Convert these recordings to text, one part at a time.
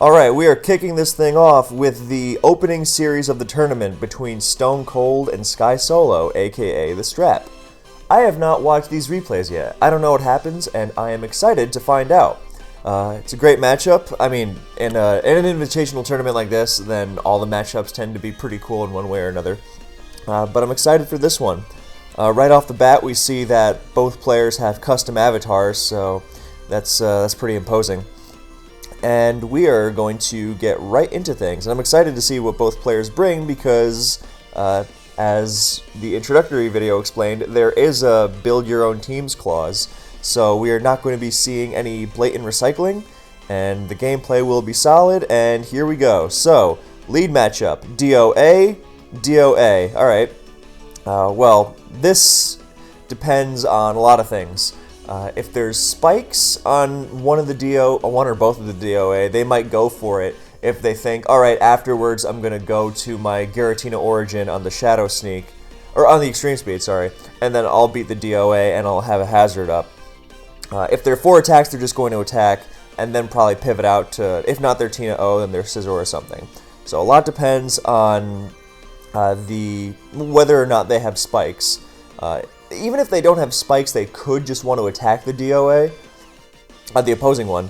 Alright, we are kicking this thing off with the opening series of the tournament between Stone Cold and Skysolo, aka the Strap. I have not watched these replays yet. I don't know what happens, and I am excited to find out. It's a great matchup. I mean, in an invitational tournament like this, then all the matchups tend to be pretty cool in one way or another. But I'm excited for this one. Right off the bat, we see that both players have custom avatars, so that's pretty imposing. And we are going to get right into things. And I'm excited to see what both players bring because, as the introductory video explained, there is a build your own teams clause. So we are not going to be seeing any blatant recycling, and the gameplay will be solid, and here we go. So, lead matchup, DOA, DOA. Alright, well, this depends on a lot of things. If there's spikes on one or both of the DOA, they might go for it if they think, alright, afterwards I'm going to go to my Giratina Origin on the Shadow Sneak, or on the Extreme Speed, sorry, and then I'll beat the DOA and I'll have a hazard up. If they're 4 attacks, they're just going to attack and then probably pivot out to, if not their Tina O, then their Scizor or something. So a lot depends on whether or not they have spikes. Even if they don't have spikes, they could just want to attack the DOA, the opposing one.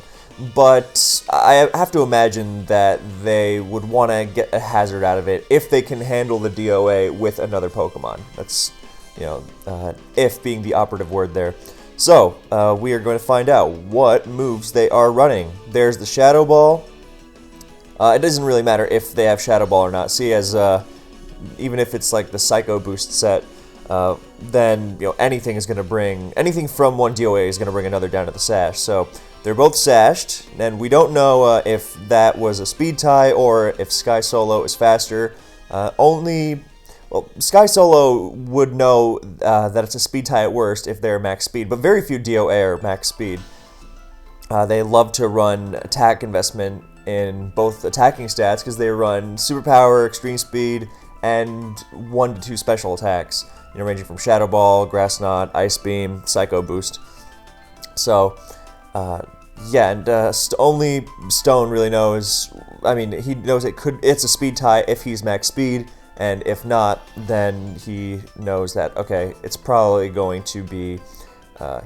But I have to imagine that they would want to get a hazard out of it if they can handle the DOA with another Pokemon. That's, if being the operative word there. So, we are going to find out what moves they are running. There's the Shadow Ball. It doesn't really matter if they have Shadow Ball or not. See, as even if it's like the Psycho Boost set, then anything is going to bring anything from one DOA is going to bring another down to the sash. So they're both sashed, and we don't know if that was a speed tie or if Skysolo is faster. Skysolo would know that it's a speed tie at worst if they're max speed, but very few DOA are max speed. They love to run attack investment in both attacking stats because they run superpower, extreme speed, and 1 to 2 special attacks. Ranging from Shadow Ball, Grass Knot, Ice Beam, Psycho Boost. So, yeah, and only Stone really knows. I mean, he knows it's a speed tie if he's max speed, and if not, then he knows that okay, it's probably going to be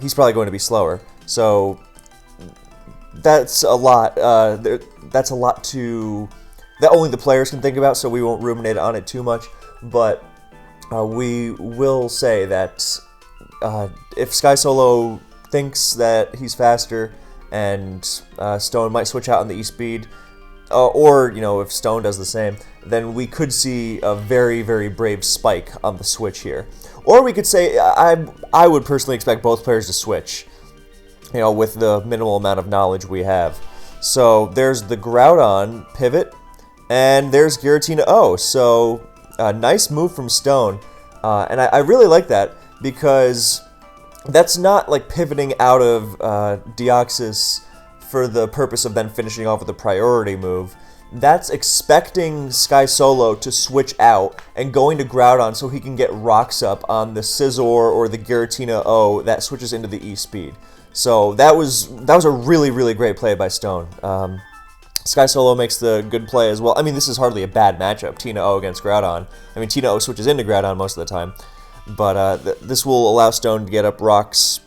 he's probably going to be slower. So that's a lot. That's a lot that only the players can think about. So we won't ruminate on it too much, but. We will say that if Skysolo thinks that he's faster and Stone might switch out on the E-Speed, or if Stone does the same, then we could see a very, very brave spike on the switch here. Or we could say, I would personally expect both players to switch, with the minimal amount of knowledge we have. So there's the Groudon pivot, and there's Giratina O, so... nice move from Stone, and I really like that because that's not like pivoting out of Deoxys for the purpose of then finishing off with a priority move. That's expecting Skysolo to switch out and going to Groudon so he can get rocks up on the Scizor or the Giratina O that switches into the E-Speed. So that was a really, really great play by Stone. Skysolo makes the good play as well. I mean, this is hardly a bad matchup, Tina O against Groudon. I mean, Tina O switches into Groudon most of the time. But this will allow Stone to get up rocks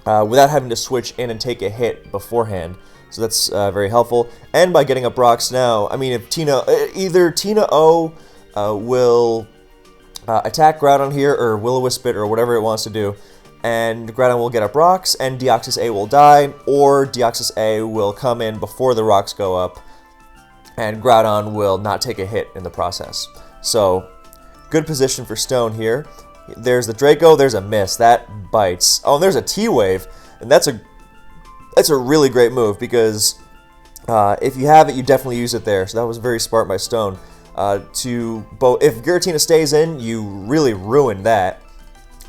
without having to switch in and take a hit beforehand. So that's very helpful. And by getting up rocks now, I mean, if either Tina O will attack Groudon here, or Will-O-Wisp it, or whatever it wants to do, and Groudon will get up rocks, and Deoxys A will die, or Deoxys A will come in before the rocks go up, and Groudon will not take a hit in the process. So, good position for Stone here. There's the Draco, there's a miss, that bites. Oh, and there's a T-Wave, and that's a really great move, because if you have it, you definitely use it there, so that was very smart by Stone. If Giratina stays in, you really ruin that.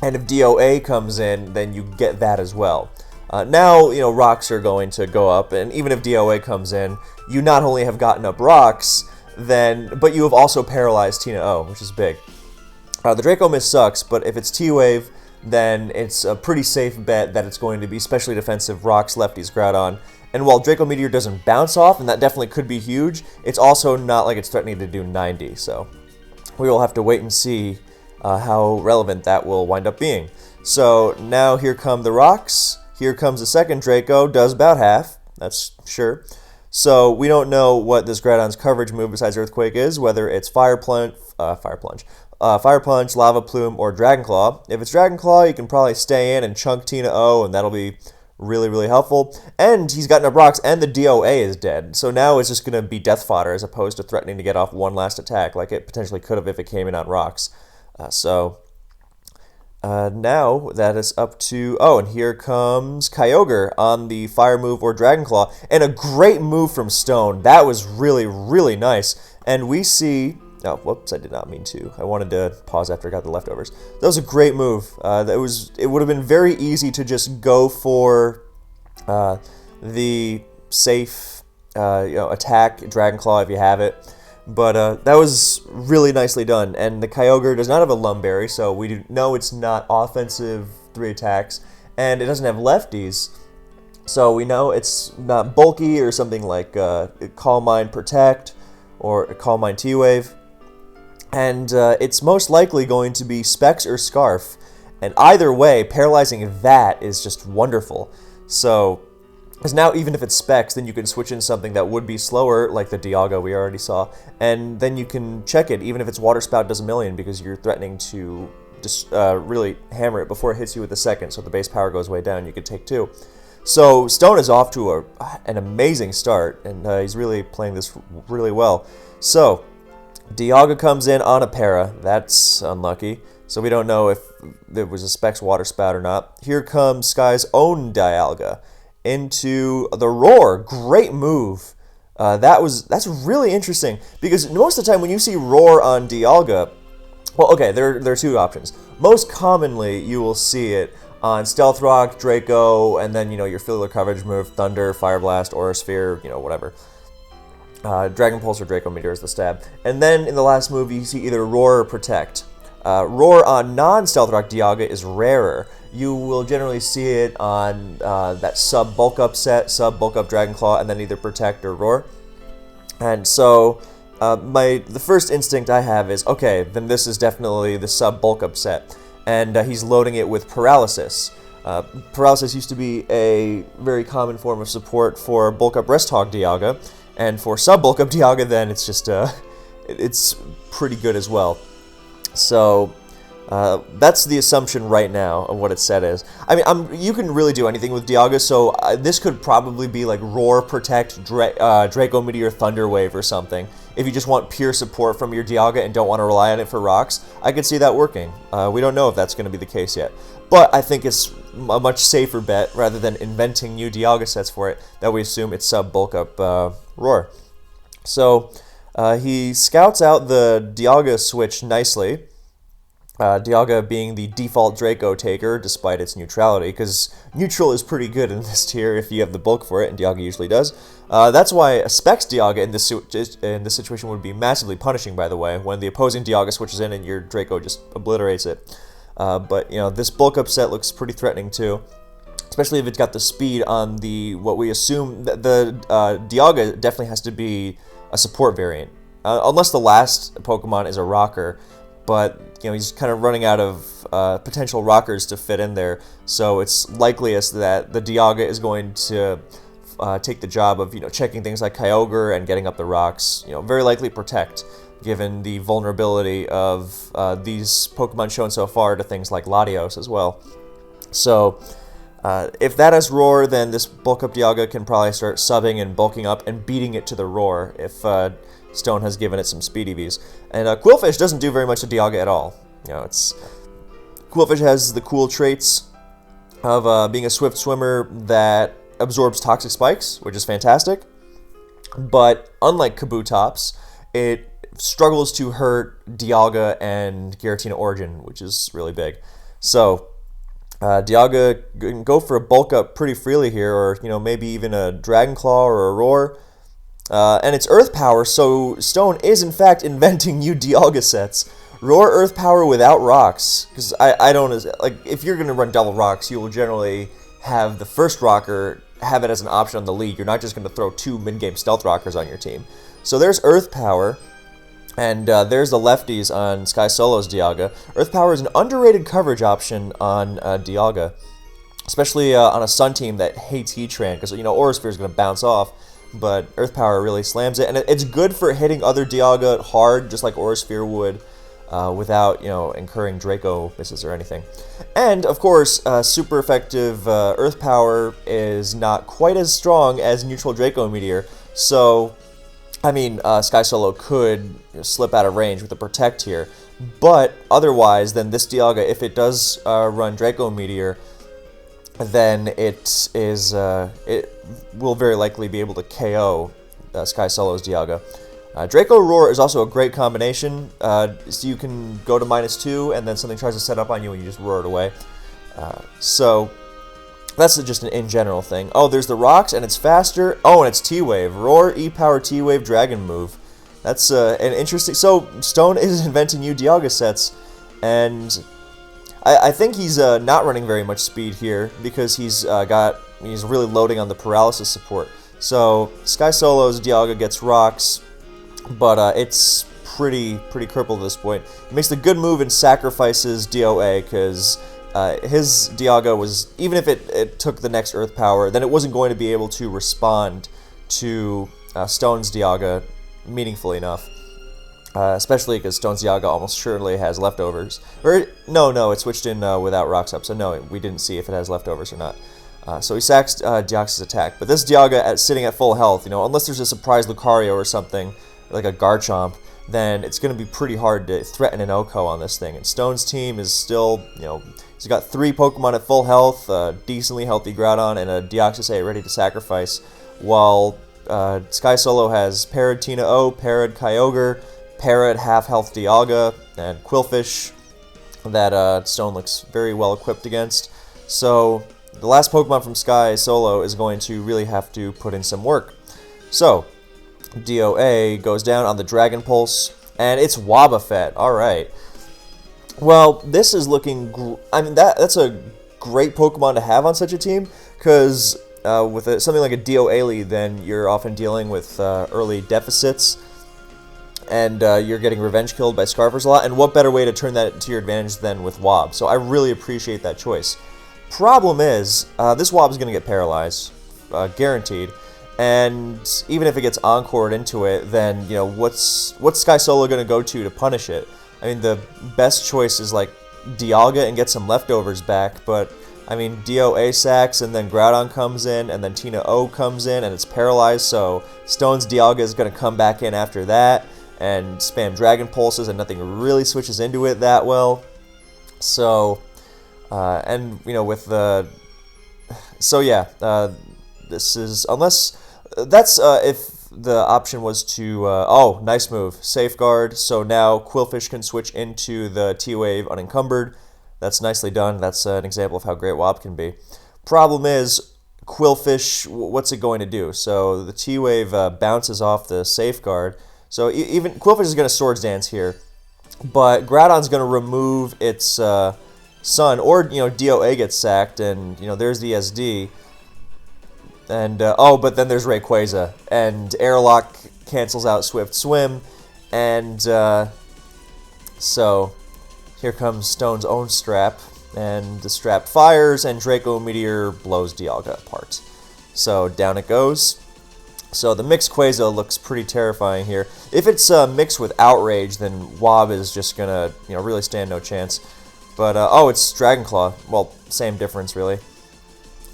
And if DOA comes in, then you get that as well. Now, rocks are going to go up, and even if DOA comes in, you not only have gotten up rocks, but you have also paralyzed Tina O, which is big. The Draco miss sucks, but if it's T-Wave, then it's a pretty safe bet that it's going to be specially defensive Rocks Lefty's Groudon, And while Draco Meteor doesn't bounce off, and that definitely could be huge, it's also not like it's threatening to do 90. So we will have to wait and see how relevant that will wind up being. So now here come the rocks. Here comes the second Draco, does about half, that's sure. So we don't know what this Groudon's coverage move besides Earthquake is, whether it's Fire Punch, Lava Plume, or Dragon Claw. If it's Dragon Claw, you can probably stay in and chunk Tina O, and that'll be really, really helpful. And he's gotten up rocks, and the DOA is dead. So now it's just going to be death fodder as opposed to threatening to get off one last attack like it potentially could have if it came in on rocks. Now that is up to... Oh, and here comes Kyogre on the Fire move or Dragon Claw. And a great move from Stone. That was really, really nice. And we see... Oh, whoops, I did not mean to. I wanted to pause after I got the leftovers. That was a great move. It would have been very easy to just go for the safe attack, Dragon Claw if you have it. But that was really nicely done. And the Kyogre does not have a Lumberry, so we do know it's not offensive 3 attacks. And it doesn't have lefties, so we know it's not bulky or something like Calm Mind Protect or Calm Mind T-Wave. And it's most likely going to be Specs or Scarf. And either way, paralyzing that is just wonderful. So, because now even if it's Specs, then you can switch in something that would be slower, like the Dialga we already saw. And then you can check it, even if it's Water Spout does a million, because you're threatening to just really hammer it before it hits you with the second, so the base power goes way down, you could take 2. So Stone is off to an amazing start, and he's really playing this really well. So, Dialga comes in on a para. That's unlucky. So we don't know if there was a Specs Water Spout or not. Here comes Sky's own Dialga into the Roar. Great move. That's really interesting, because most of the time when you see Roar on Dialga, well, okay, there are 2 options. Most commonly, you will see it on Stealth Rock, Draco, and then, your filler coverage move, Thunder, Fire Blast, Aura Sphere, whatever. Dragon Pulse or Draco Meteor is the stab. And then in the last move, you see either Roar or Protect. Roar on non-Stealth Rock Dialga is rarer. You will generally see it on that sub-bulk up set, sub-bulk up Dragon Claw, and then either Protect or Roar. And so, the first instinct I have is, okay, then this is definitely the sub-bulk up set. And he's loading it with Paralysis. Paralysis used to be a very common form of support for bulk up Rest Hog Dialga. And for sub-bulk up Dialga, then it's just, it's pretty good as well. So, that's the assumption right now of what its set is. I mean, you can really do anything with Dialga, so this could probably be like Roar, Protect, Draco Meteor, Thunder Wave or something. If you just want pure support from your Dialga and don't want to rely on it for rocks, I could see that working. We don't know if that's going to be the case yet. But I think it's a much safer bet, rather than inventing new Dialga sets for it, that we assume it's sub-bulk up Roar. So, he scouts out the Dialga switch nicely. Dialga being the default Draco taker, despite its neutrality, because neutral is pretty good in this tier if you have the bulk for it, and Dialga usually does. That's why a Specs Dialga in this situation would be massively punishing, by the way, when the opposing Dialga switches in and your Draco just obliterates it. But, this bulk up set looks pretty threatening too, especially if it's got the speed on what we assume, that the Dialga definitely has to be a support variant, unless the last Pokemon is a rocker. But, he's kind of running out of potential rockers to fit in there, so it's likeliest that the Dialga is going to take the job of, checking things like Kyogre and getting up the rocks, very likely Protect, given the vulnerability of these Pokemon shown so far to things like Latios as well. So, if that has Roar, then this bulk up Dialga can probably start subbing and bulking up and beating it to the Roar if Stone has given it some speed EVs. And Quillfish doesn't do very much to Dialga at all. Quillfish has the cool traits of being a swift swimmer that absorbs toxic spikes, which is fantastic. But unlike Kabutops, it struggles to hurt Dialga and Giratina Origin, which is really big. So, Dialga can go for a bulk up pretty freely here, or maybe even a Dragon Claw or a Roar. And it's Earth Power, so Stone is in fact inventing new Dialga sets. Roar Earth Power without rocks, because I don't, like, if you're going to run double rocks, you will generally have the first rocker have it as an option on the league. You're not just going to throw 2 mid-game Stealth Rockers on your team. So there's Earth Power, and there's the lefties on Skysolo's Dialga. Earth Power is an underrated coverage option on Dialga, especially on a Sun team that hates Heatran, because, you know, Aura Sphere is going to bounce off, but Earth Power really slams it, and it's good for hitting other Dialga hard, just like Aura Sphere would, without, you know, incurring Draco misses or anything. And, of course, super effective Earth Power is not quite as strong as neutral Draco Meteor, so, I mean, Skysolo could slip out of range with a Protect here, but otherwise, then this Dialga, if it does run Draco Meteor, then it will very likely be able to KO Skysolo's Dialga. Draco Roar is also a great combination, so you can go to -2, and then something tries to set up on you and you just roar it away. So that's just an in general thing. Oh, there's the rocks, and it's faster. Oh, and it's T-Wave. Roar, E-Power, T-Wave, Dragon move. That's an interesting... So, Stone is inventing new Dialga sets, and I think he's not running very much speed here, because he's really loading on the paralysis support. So, Skysolo's Dialga gets rocks, but it's pretty crippled at this point. He makes the good move and sacrifices DOA, because his Dialga was, even if it took the next Earth Power, then it wasn't going to be able to respond to Stone's Dialga meaningfully enough. Especially because Stone's Dialga almost surely has leftovers. Or, no, it switched in without rocks up, so no, we didn't see if it has leftovers or not. So he sacks Deoxys' attack. But this Dialga, sitting at full health, you know, unless there's a surprise Lucario or something, like a Garchomp, then it's going to be pretty hard to threaten an OHKO on this thing. And Stone's team is still, you know, he's got 3 Pokemon at full health, a decently healthy Groudon, and a Deoxys A ready to sacrifice, while Skysolo has Parrot Tina-O, Parrot Kyogre, Parrot half-health Dialga, and Quillfish that Stone looks very well equipped against. So the last Pokemon from Skysolo is going to really have to put in some work. So DOA goes down on the Dragon Pulse, and it's Wobbuffet. Alright. Well, this is looking... I mean, that's a great Pokemon to have on such a team, because with something like a DOA lead, then you're often dealing with early deficits, and you're getting revenge killed by Scarfers a lot, and what better way to turn that to your advantage than with Wob? So I really appreciate that choice. Problem is, this Wob is going to get paralyzed, guaranteed, and even if it gets encored into it, then, you know, what's Skysolo going to go to punish it? I mean, the best choice is, like, Dialga and get some leftovers back, but, I mean, DOA sacks, and then Groudon comes in, and then Tina-O comes in, and it's paralyzed, so Stone's Dialga is going to come back in after that, and spam Dragon Pulses, and nothing really switches into it that well. So, and, you know, with the... So, yeah, this is... Unless... That's if the option was to... oh, nice move. Safeguard. So now Quillfish can switch into the T-Wave unencumbered. That's nicely done. That's an example of how great Wob can be. Problem is, Quillfish, what's it going to do? So the T-Wave bounces off the Safeguard. So even Quillfish is going to Swords Dance here, but Groudon's going to remove its Sun, or, you know, DOA gets sacked, and, you know, there's the SD. And, oh, but then there's Rayquaza, and Airlock cancels out Swift Swim, and so here comes Stone's own strap, and the strap fires, and Draco Meteor blows Dialga apart. So down it goes. So the mixed Quaza looks pretty terrifying here. If it's mixed with Outrage, then Wob is just gonna, you know, really stand no chance. But oh, it's Dragon Claw. Well, same difference really.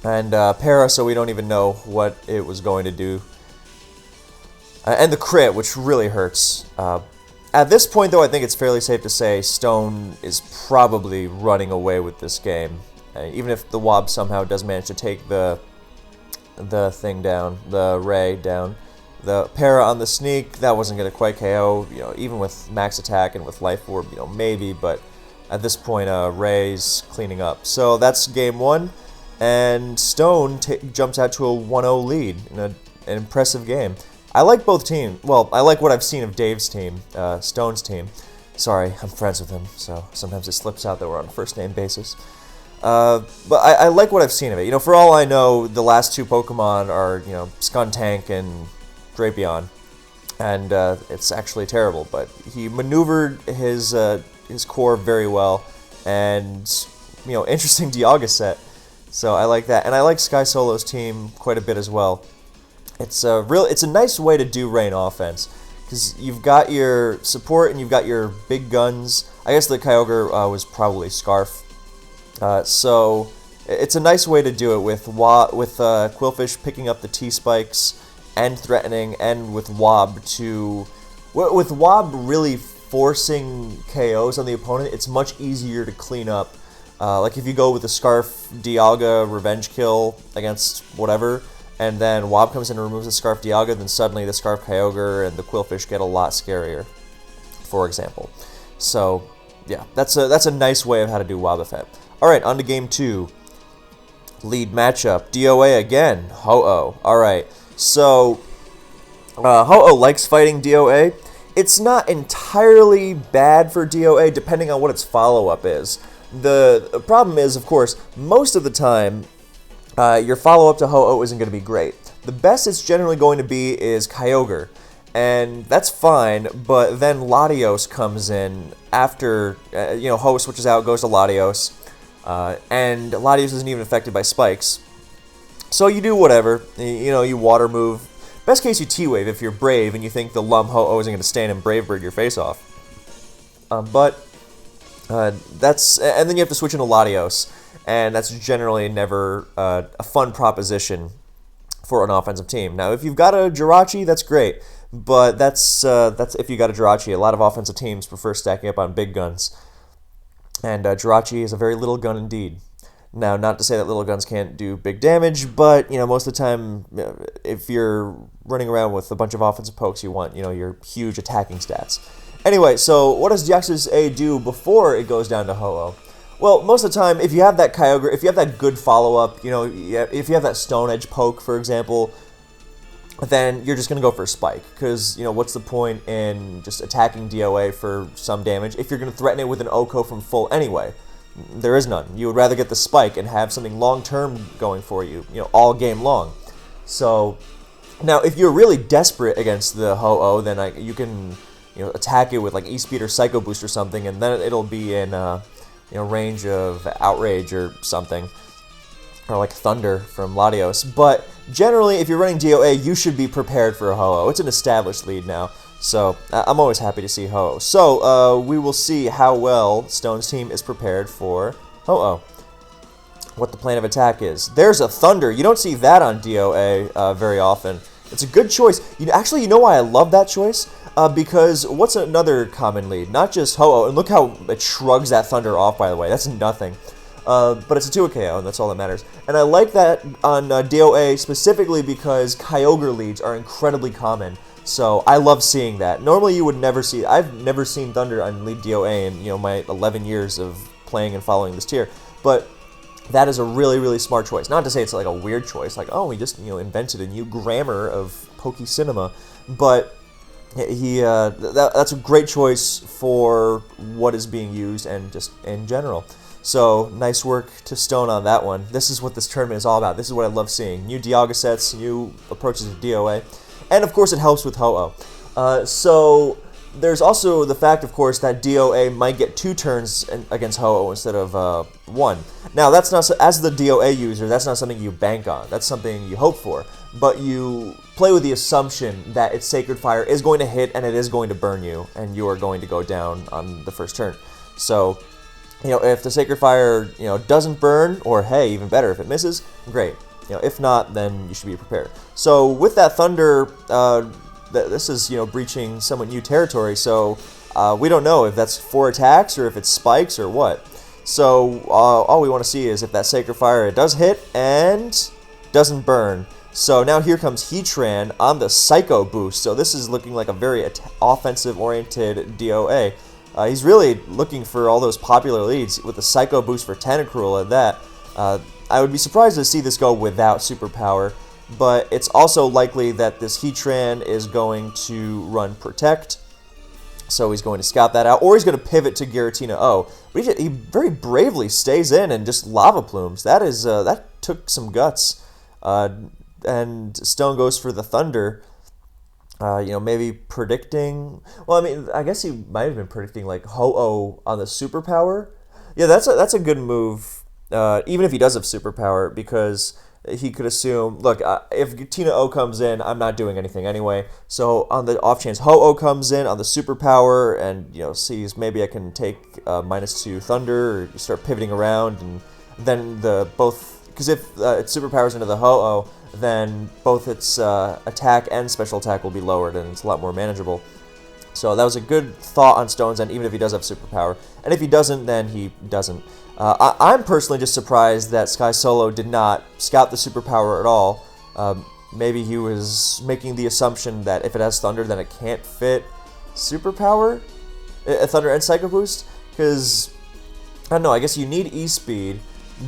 And Para, so we don't even know what it was going to do. And the crit, which really hurts. At this point, though, I think it's fairly safe to say Stone is probably running away with this game. Even if the Wob somehow does manage to take the thing down, the Ray down. The Para on the sneak, that wasn't going to quite KO, you know, even with max attack and with Life Orb, you know, maybe, but at this point, Ray's cleaning up. So that's game one, and Stone jumps out to a 1-0 lead in an impressive game. I like both teams. Well, I like what I've seen of Dave's team, Stone's team. Sorry, I'm friends with him, so sometimes it slips out that we're on a first-name basis. But I like what I've seen of it. You know, for all I know, the last two Pokemon are, you know, Skuntank and Drapion, and it's actually terrible. But he maneuvered his core very well, and, you know, interesting Dialga set. So I like that, and I like Skysolo's team quite a bit as well. It's a nice way to do rain offense, because you've got your support and you've got your big guns. I guess the Kyogre was probably Scarf. So it's a nice way to do it with Quillfish picking up the T-Spikes and threatening, and with Wob really forcing KOs on the opponent. It's much easier to clean up. Like if you go with the Scarf Dialga Revenge Kill against whatever, and then Wob comes in and removes the Scarf Dialga, then suddenly the Scarf Kyogre and the Quillfish get a lot scarier, for example. So yeah, that's a nice way of how to do Wob effect. Alright, on to game 2. Lead matchup. DOA again. Ho-Oh. Alright, so Ho-Oh likes fighting DOA. It's not entirely bad for DOA, depending on what its follow-up is. The problem is, of course, most of the time, your follow-up to Ho-Oh isn't going to be great. The best it's generally going to be is Kyogre, and that's fine, but then Latios comes in after, you know, Ho switches out, goes to Latios, and Latios isn't even affected by spikes. So you do whatever, you know, you water move. Best case, you T-Wave if you're brave and you think the Lum Ho-Oh isn't going to stand and Brave Bird your face off. And then you have to switch into Latios, and that's generally never a fun proposition for an offensive team. Now, if you've got a Jirachi, that's great, but that's if you got a Jirachi. A lot of offensive teams prefer stacking up on big guns, and Jirachi is a very little gun indeed. Now, not to say that little guns can't do big damage, but, you know, most of the time, if you're running around with a bunch of offensive pokes, you want, you know, your huge attacking stats. Anyway, so what does Deoxys A do before it goes down to Ho-Oh? Well, most of the time, if you have that Kyogre, if you have that good follow-up, you know, if you have that Stone Edge poke, for example, then you're just going to go for a Spike, because, you know, what's the point in just attacking DOA for some damage if you're going to threaten it with an OHKO from full anyway? There is none. You would rather get the Spike and have something long-term going for you, you know, all game long. So, now, if you're really desperate against the Ho-Oh, then you can, you know, attack it with like E-Speed or Psycho Boost or something, and then it'll be in, you know, range of Outrage or something, or like Thunder from Latios. But generally, if you're running DOA, you should be prepared for a Ho-Oh. It's an established lead now, so I'm always happy to see Ho-Oh. So we will see how well Stone's team is prepared for Ho-Oh. What the plan of attack is. There's a Thunder. You don't see that on DOA very often. It's a good choice. Actually, you know why I love that choice? Because what's another common lead? Not just Ho-Oh, and look how it shrugs that Thunder off, by the way. That's nothing. But it's a 2 KO, and that's all that matters. And I like that on DOA specifically because Kyogre leads are incredibly common. So I love seeing that. Normally you would never see... I've never seen Thunder on lead DOA in, you know, my 11 years of playing and following this tier. But that is a really, really smart choice. Not to say it's like a weird choice, like, oh, we just, you know, invented a new grammar of Poke Cinema. But that's a great choice for what is being used and just in general. So, nice work to Stone on that one. This is what this tournament is all about. This is what I love seeing. New Dialga sets, new approaches to DOA. And, of course, it helps with Ho-Oh. So, there's also the fact, of course, that DOA might get 2 turns against Ho-Oh instead of 1. Now, that's not, as the DOA user, that's not something you bank on. That's something you hope for. But you play with the assumption that its Sacred Fire is going to hit and it is going to burn you, and you are going to go down on the first turn. So, you know, if the Sacred Fire, you know, doesn't burn, or hey, even better, if it misses, great. You know, if not, then you should be prepared. So with that Thunder, this is, you know, breaching somewhat new territory. So we don't know if that's 4 attacks or if it's spikes or what. So all we want to see is if that Sacred Fire it does hit and doesn't burn. So now here comes Heatran on the Psycho Boost. So this is looking like a very offensive-oriented DOA. He's really looking for all those popular leads with the Psycho Boost for Tentacruel at that. I would be surprised to see this go without Superpower, but it's also likely that this Heatran is going to run Protect, So he's going to scout that out, or he's going to pivot to Giratina O. But he very bravely stays in and just Lava Plumes. That took some guts. And Stone goes for the Thunder. Maybe predicting. Well, I mean, I guess he might have been predicting like Ho-Oh on the Superpower. Yeah, that's a good move. Even if he does have Superpower, because he could assume, look, if Tina O comes in, I'm not doing anything anyway. So on the off chance Ho-Oh comes in on the Superpower and, sees maybe I can take -2 Thunder, or start pivoting around, and then because if it Superpowers into the Ho-Oh, then both its attack and special attack will be lowered, and it's a lot more manageable. So that was a good thought on Stone's end, even if he does have Superpower. And if he doesn't, then he doesn't. I'm personally just surprised that Skysolo did not scout the Superpower at all. Maybe he was making the assumption that if it has Thunder, then it can't fit Superpower, Thunder and Psycho Boost, because I don't know. I guess you need E-Speed,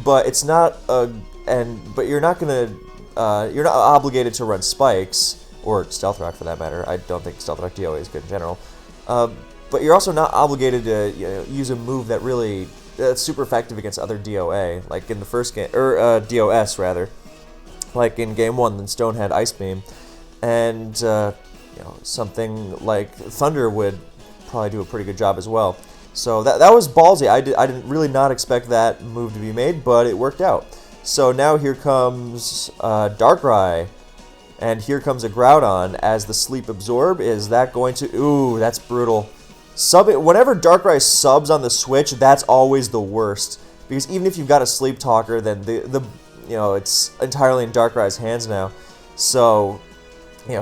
but it's not but you're not you're not obligated to run Spikes or Stealth Rock for that matter. I don't think Stealth Rock DOA is good in general. But you're also not obligated to use a move that really that's super effective against other DOA, like in the first game, or DOS rather, like in game 1. Then Stone had Ice Beam, and something like Thunder would probably do a pretty good job as well. So that was ballsy. I didn't really not expect that move to be made, but it worked out. So now here comes Darkrai, and here comes a Groudon as the Sleep Absorb. Is that going to... Ooh, that's brutal. Whenever Darkrai subs on the Switch, that's always the worst. Because even if you've got a Sleep Talker, then it's entirely in Darkrai's hands now. So,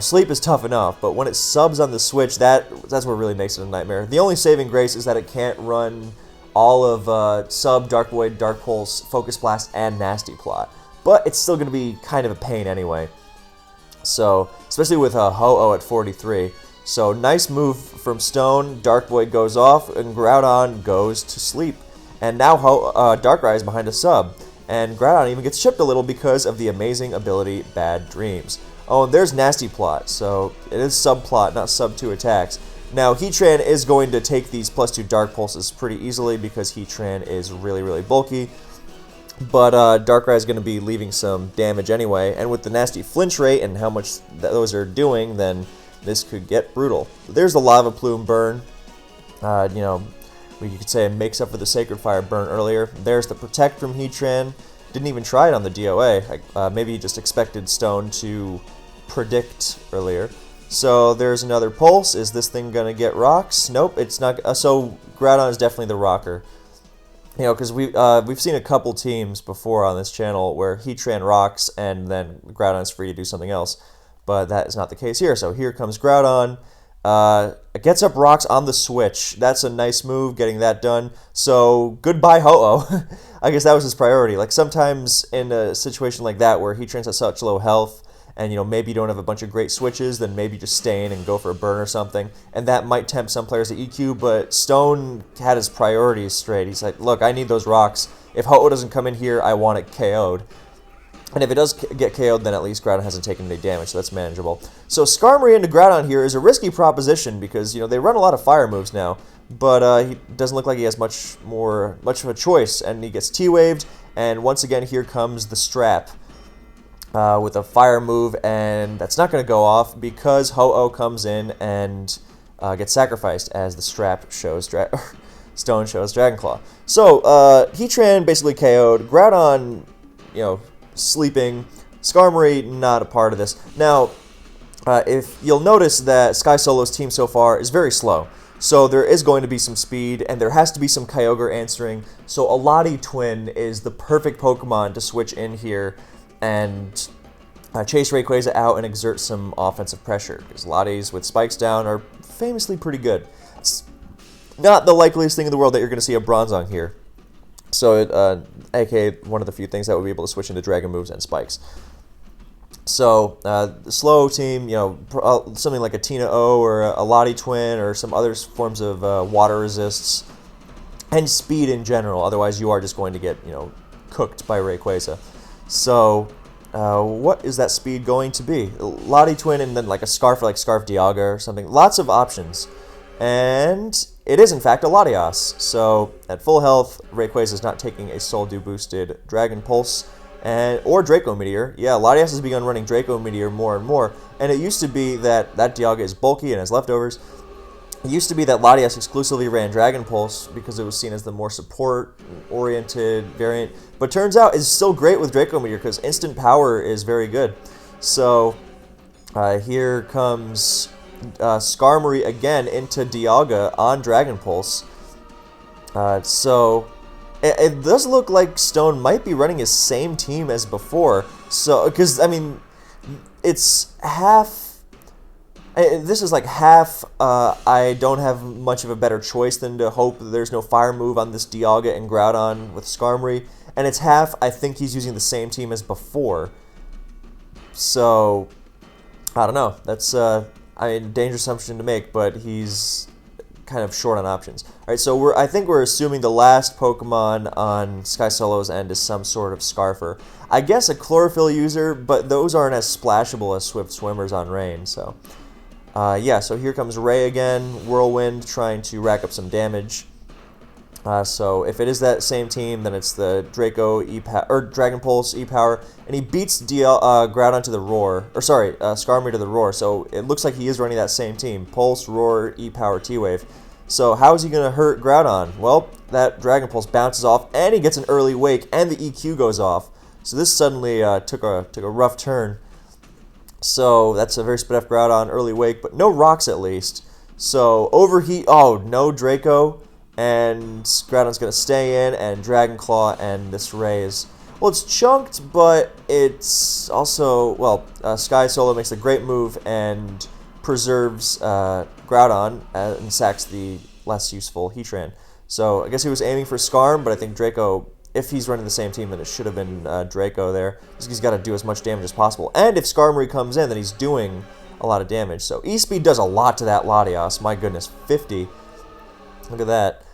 Sleep is tough enough, but when it subs on the Switch, that's what really makes it a nightmare. The only saving grace is that it can't run all of Sub, Dark Void, Dark Pulse, Focus Blast, and Nasty Plot. But it's still going to be kind of a pain anyway. So, especially with Ho-Oh at 43. So, nice move from Stone. Dark Void goes off, and Groudon goes to sleep. And now Darkrai is behind a sub. And Groudon even gets chipped a little because of the amazing ability Bad Dreams. Oh, and there's Nasty Plot. So, it is subplot, not sub 2 attacks. Now, Heatran is going to take these +2 Dark Pulses pretty easily because Heatran is really, really bulky. But Darkrai is going to be leaving some damage anyway. And with the nasty flinch rate and how much those are doing, then this could get brutal. There's the Lava Plume burn. You could say it makes up for the Sacred Fire burn earlier. There's the Protect from Heatran. Didn't even try it on the DOA. Maybe he just expected Stone to predict earlier. So there's another Pulse. Is this thing going to get rocks? Nope, it's not. So Groudon is definitely the rocker. Because we've seen a couple teams before on this channel where Heatran rocks and then Groudon's free to do something else. But that is not the case here. So here comes Groudon. It gets up rocks on the Switch. That's a nice move, getting that done. So goodbye Ho-Oh. I guess that was his priority. Like sometimes in a situation like that where Heatran's at such low health, and maybe you don't have a bunch of great switches, then maybe just stay in and go for a burn or something, and that might tempt some players to EQ, but Stone had his priorities straight. He's like, look, I need those rocks. If Ho-Oh doesn't come in here, I want it KO'd. And if it does get KO'd, then at least Groudon hasn't taken any damage, so that's manageable. So Skarmory into Groudon here is a risky proposition because, they run a lot of fire moves now, but he doesn't look like he has much of a choice, and he gets T-Waved, and once again, here comes the Strap. With a fire move, and that's not going to go off because Ho-Oh comes in and gets sacrificed as the Strap shows Stone shows Dragon Claw. So Heatran basically KO'd. Groudon, sleeping. Skarmory not a part of this. Now, if you'll notice that Skysolo's team so far is very slow. So there is going to be some speed, and there has to be some Kyogre answering. So Alati Twin is the perfect Pokemon to switch in here and chase Rayquaza out and exert some offensive pressure, because Latis with spikes down are famously pretty good. It's not the likeliest thing in the world that you're going to see a Bronzong here. So, aka one of the few things that would be able to switch into Dragon moves and spikes. So, the slow team, something like a Tina O or a Lati Twin or some other forms of water resists, and speed in general, otherwise you are just going to get, cooked by Rayquaza. So, what is that speed going to be? Lati Twin and then like a Scarf like Scarf Dialga or something. Lots of options. And it is, in fact, a Latias. So, at full health, Rayquaza is not taking a Soul Dew boosted Dragon Pulse or Draco Meteor. Yeah, Latias has begun running Draco Meteor more and more. And it used to be that Dialga is bulky and has leftovers. It used to be that Latias exclusively ran Dragon Pulse because it was seen as the more support-oriented variant. But turns out it's still great with Draco Meteor because instant power is very good. So, here comes Skarmory again into Dialga on Dragon Pulse. So it does look like Stone might be running his same team as before. So, because, I mean, it's half... This is like half, I don't have much of a better choice than to hope that there's no fire move on this Dialga and Groudon with Skarmory. And it's half, I think he's using the same team as before. So, I don't know. That's, I mean, dangerous assumption to make, but he's kind of short on options. Alright, so I think we're assuming the last Pokemon on Skysolo's end is some sort of Scarfer. I guess a Chlorophyll user, but those aren't as splashable as Swift Swimmers on Rain, so... yeah, so here comes Ray again, Whirlwind, trying to rack up some damage. So if it is that same team, then it's the Draco or Dragon Pulse E-Power, and he beats Groudon to the Roar, or sorry, Skarmory to the Roar. So it looks like he is running that same team: Pulse, Roar, E-Power, T-Wave. So how is he going to hurt Groudon? Well, that Dragon Pulse bounces off, and he gets an early wake, and the EQ goes off. So this suddenly took a rough turn. So that's a very sped up Groudon, early wake, but no rocks at least. So overheat, oh, no Draco, and Groudon's going to stay in, and Dragon Claw, and this Ray is, well, it's chunked, but it's also, well, Skysolo makes a great move and preserves Groudon and sacks the less useful Heatran. So I guess he was aiming for Skarm, but I think Draco, if he's running the same team, then it should have been Draco there. He's got to do as much damage as possible. And if Skarmory comes in, then he's doing a lot of damage. So E-Speed does a lot to that Latias. My goodness, 50. Look at that.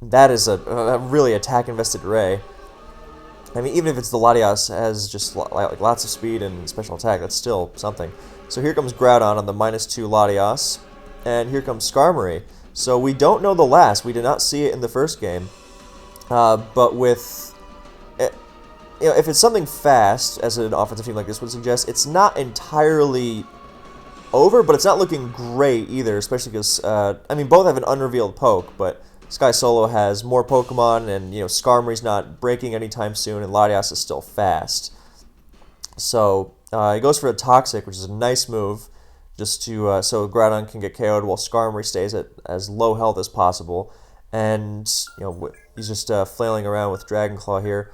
That is a really attack-invested Ray. I mean, even if it's the Latias has just like lots of speed and special attack, that's still something. So here comes Groudon on the -2 Latias. And here comes Skarmory. So we don't know the last. We did not see it in the first game. But with, if it's something fast, as an offensive team like this would suggest, it's not entirely over, but it's not looking great either, especially because, I mean, both have an unrevealed poke, but Skysolo has more Pokemon, and, Skarmory's not breaking anytime soon, and Latias is still fast. So, he goes for a Toxic, which is a nice move, just to, so Groudon can get KO'd while Skarmory stays at as low health as possible. And, he's just flailing around with Dragon Claw here.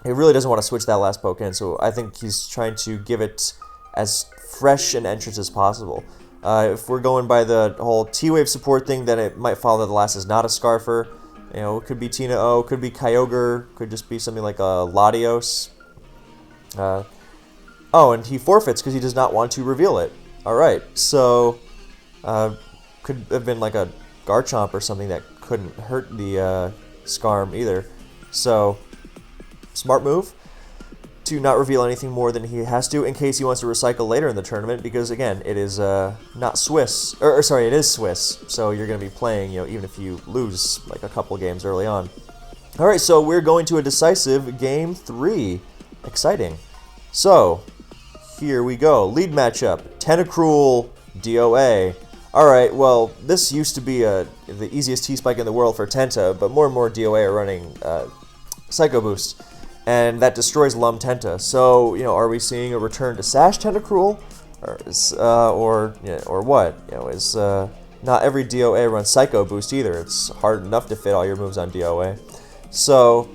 He really doesn't want to switch that last poke in, so I think he's trying to give it as fresh an entrance as possible. If we're going by the whole T-Wave support thing, then it might follow that the last is not a Scarfer. It could be Tina O, could be Kyogre, could just be something like a Latios. Oh, and he forfeits because he does not want to reveal it. Alright, so could have been like a Garchomp or something that couldn't hurt the Skarm either. So, smart move to not reveal anything more than he has to in case he wants to recycle later in the tournament, because again, it is not Swiss, or sorry, it is Swiss, so you're going to be playing, even if you lose like a couple games early on. Alright, so we're going to a decisive Game 3. Exciting. So, here we go. Lead matchup, Tentacruel, DOA. Alright, well, this used to be the easiest T-Spike in the world for Tenta, but more and more DOA are running Psycho Boost, and that destroys Lum Tenta. So, are we seeing a return to Sash Tentacruel? Or what? Is not every DOA runs Psycho Boost either. It's hard enough to fit all your moves on DOA. So,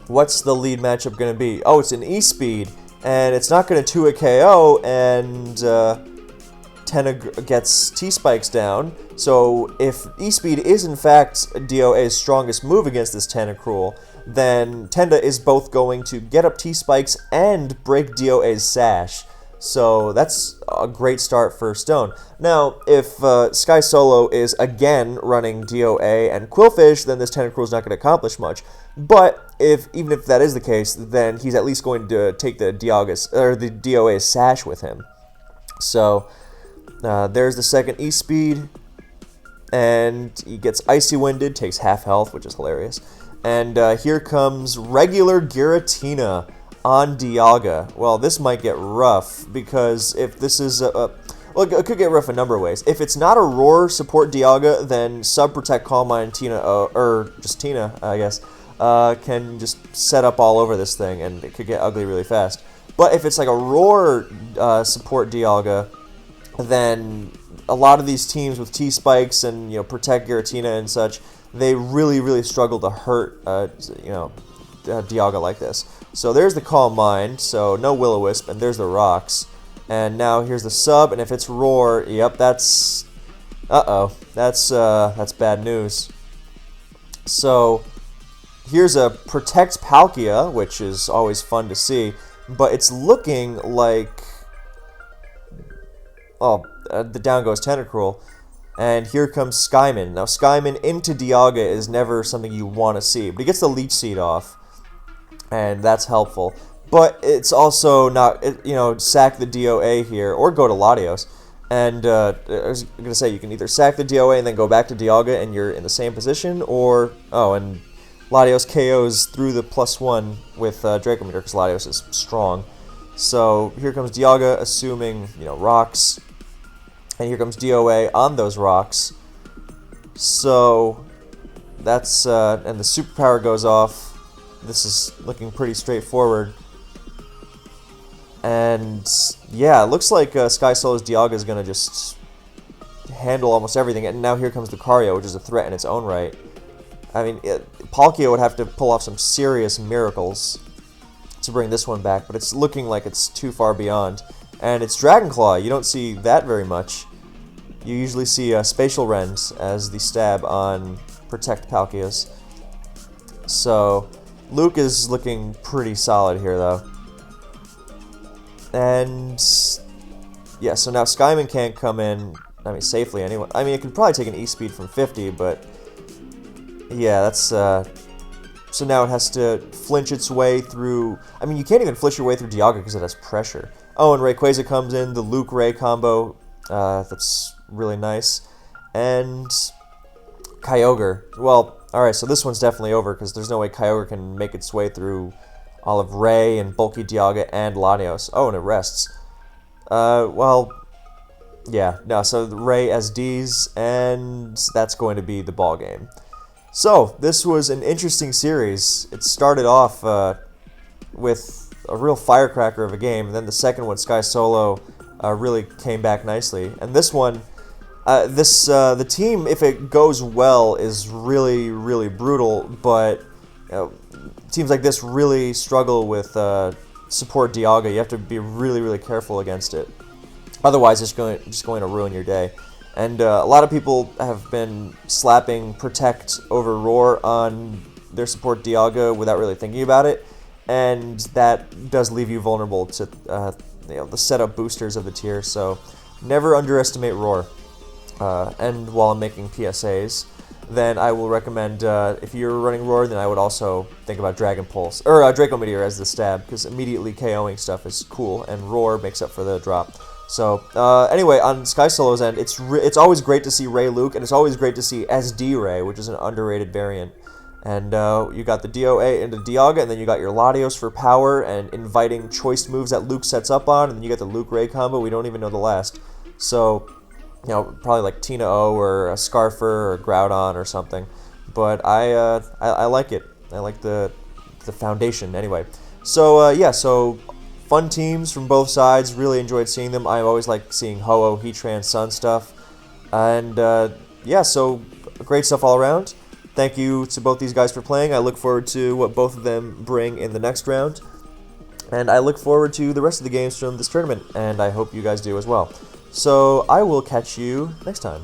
what's the lead matchup going to be? Oh, it's an E-Speed, and it's not going to 2-hit KO, and Tenta gets T-Spikes down. So if E-Speed is in fact DOA's strongest move against this Tentacruel, then Tenta is both going to get up T-Spikes and break DOA's Sash. So that's a great start for Stone. Now, if Skysolo is again running DOA and Quillfish, then this Tentacruel is not going to accomplish much. But even if that is the case, then he's at least going to take the DOA's Sash with him. So there's the second E-Speed. and he gets Icy Winded, takes half health, which is hilarious. And here comes regular Giratina on Dialga. Well, this might get rough, because if this is well, it could get rough a number of ways. If it's not a Roar support Dialga, then Sub Protect, Calm Mind, Tina, or just Tina, I guess, can just set up all over this thing, and it could get ugly really fast. But if it's like a Roar support Dialga, then a lot of these teams with T-Spikes and, you know, Protect Giratina and such, they really, really struggle to hurt, you know, Dialga like this. So there's the Calm Mind, so no Will-O-Wisp, and there's the Rocks. And now here's the Sub, and if it's Roar, yep, that's... Uh-oh. That's bad news. So here's a Protect Palkia, which is always fun to see, but it's looking like... Oh, the down goes Tentacruel. And here comes Skyman. Now, Skyman into Dialga is never something you want to see, but he gets the Leech Seed off, and that's helpful. But it's also not, you know, sack the DOA here, or go to Latios. And I was going to say, you can either sack the DOA and then go back to Dialga and you're in the same position, or, oh, and Latios KOs through the +1 with Draco Meteor, because Latios is strong. So here comes Dialga, assuming, you know, Rocks. And here comes DOA on those Rocks. So that's, and the superpower goes off. This is looking pretty straightforward. And yeah, it looks like Skysolo's Dialga is going to just handle almost everything. And now here comes Lucario, which is a threat in its own right. I mean, Palkia would have to pull off some serious miracles to bring this one back, but it's looking like it's too far beyond. And it's Dragon Claw. You don't see that very much. You usually see Spatial Rend as the stab on Protect Palkias. So Luke is looking pretty solid here, though. And yeah, so now Skyman can't come in, I mean, safely anyway. I mean, it could probably take an E-Speed from 50, but yeah, that's... So now it has to flinch its way through... I mean, you can't even flinch your way through Dialga because it has pressure. Oh, and Rayquaza comes in, the Luke-Ray combo. That's really nice. And Kyogre. Well, alright, so this one's definitely over because there's no way Kyogre can make its way through all of Ray and bulky Dialga and Latios. Oh, and it rests. Well, yeah. No, so Ray SDs, and that's going to be the ball game. So, this was an interesting series. It started off with a real firecracker of a game, and then the second one, Skysolo, really came back nicely. And this one, the team, if it goes well, is really, really brutal, but you know, teams like this really struggle with support Dialga. You have to be really, really careful against it. Otherwise, it's just going to ruin your day. And a lot of people have been slapping Protect over Roar on their support Dialga without really thinking about it, and that does leave you vulnerable to you know, the setup boosters of the tier. So never underestimate Roar. And while I'm making PSAs, then I will recommend, if you're running Roar, then I would also think about Dragon Pulse, or Draco Meteor as the stab, because immediately KOing stuff is cool, and Roar makes up for the drop. So, anyway, on Skysolo's end, it's always great to see Ray Luke, and it's always great to see SD Ray, which is an underrated variant. And you got the DOA into Dialga, and then you got your Latios for power, and inviting choice moves that Luke sets up on, and then you get the Luke-Ray combo, we don't even know the last. So, you know, probably like Tina O, or a Scarfer, or a Groudon, or something. But I like it. I like the foundation, anyway. So, yeah, so... fun teams from both sides, really enjoyed seeing them. I always like seeing Ho-Oh, Heatran, Sun stuff. And yeah, so great stuff all around. Thank you to both these guys for playing. I look forward to what both of them bring in the next round. And I look forward to the rest of the games from this tournament, and I hope you guys do as well. So I will catch you next time.